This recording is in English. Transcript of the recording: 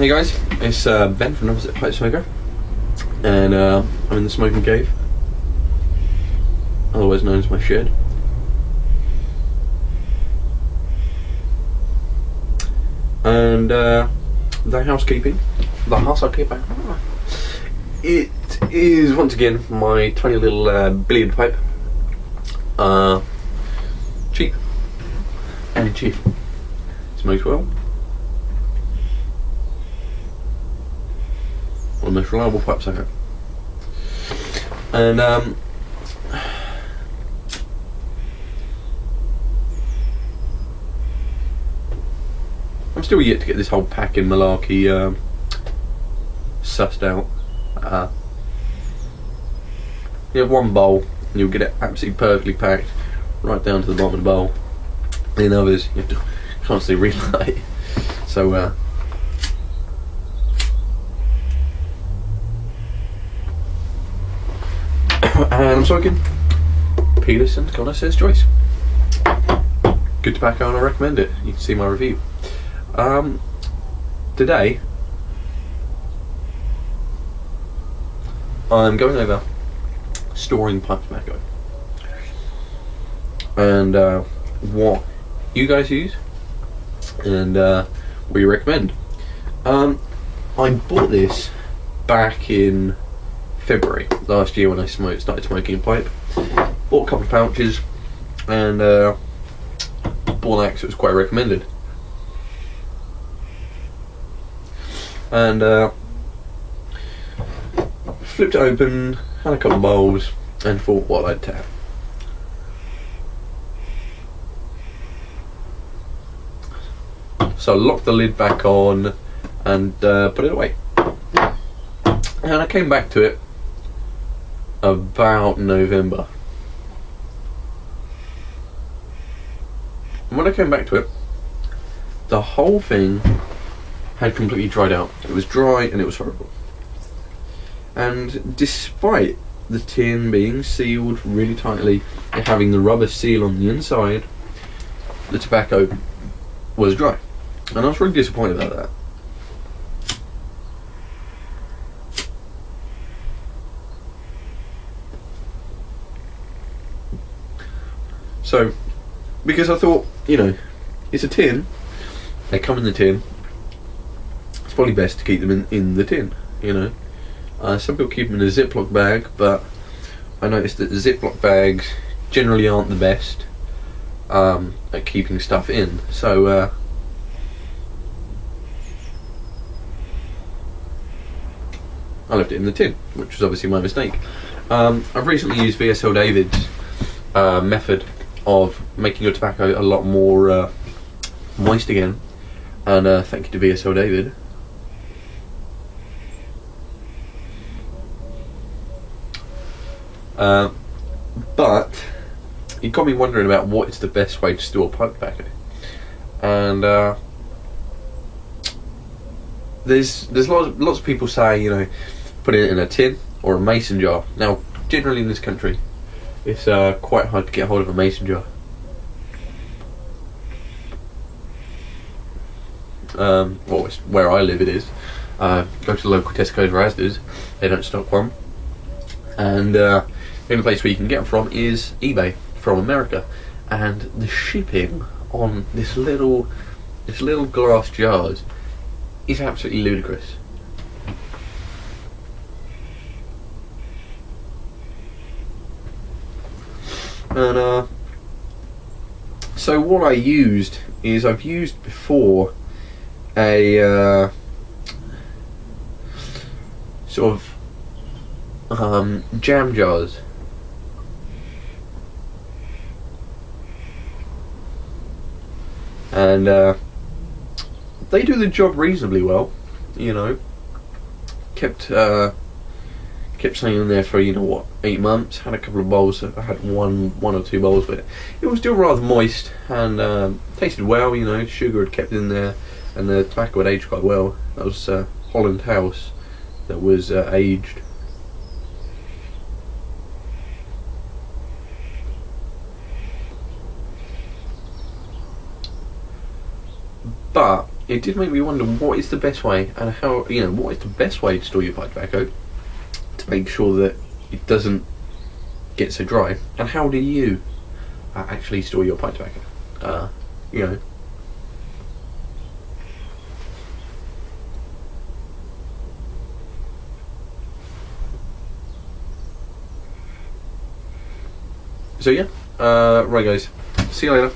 Hey guys, it's Ben from Opposite Pipe Smoker, and I'm in the smoking cave, otherwise known as my shed. And the housekeeping, it is once again my tiny little billiard pipe. Cheap and cheap. Smokes well. One of the most reliable pipes I have. And I'm still yet to get this whole packing malarkey sussed out. You have one bowl and you'll get it absolutely perfectly packed right down to the bottom of the bowl. In others you have to constantly relight. So and I'm smoking Peterson Connoisseur's Choice. Good tobacco and I recommend it. You can see my review. Today I'm going over storing pipe tobacco and what you guys use and what you recommend. I bought this back in February last year when I started smoking a pipe. Bought a couple of pouches and bought that because it was quite recommended. And flipped it open, had a couple of bowls, and thought what I'd tap. So I locked the lid back on and put it away. And I came back to it about November. And when I came back to it, the whole thing had completely dried out. It was dry and it was horrible. And despite the tin being sealed really tightly and having the rubber seal on the inside, the tobacco was dry. And I was really disappointed about that. So, because I thought, you know, it's a tin, they come in the tin, it's probably best to keep them in the tin, you know. Some people keep them in a Ziploc bag, but I noticed that the Ziploc bags generally aren't the best at keeping stuff in. So I left it in the tin, which was obviously my mistake. I've recently used VSL David's method of making your tobacco a lot more moist again, and thank you to VSL David. But it got me wondering about what is the best way to store pipe tobacco, and there's lots of people say, you know, put it in a tin or a mason jar. Now, generally in this country, it's quite hard to get hold of a mason jar. Well, it's where I live it is. Go to the local Tesco's or Asda's, they don't stock one. And the only place where you can get them from is eBay from America. And the shipping on this little glass jars is absolutely ludicrous. And so what I used is, I've used before a sort of jam jars. And they do the job reasonably well, you know. Kept staying in there for, you know what, 8 months. Had a couple of bowls. I had one or two bowls, but it was still rather moist and tasted well. You know, sugar had kept in there, and the tobacco had aged quite well. That was Holland House that was aged. But it did make me wonder what is the best way, and how, you know, what is the best way to store your pipe tobacco to make sure that it doesn't get so dry, and how do you actually store your pipe tobacco? You know. So yeah, right guys, see you later.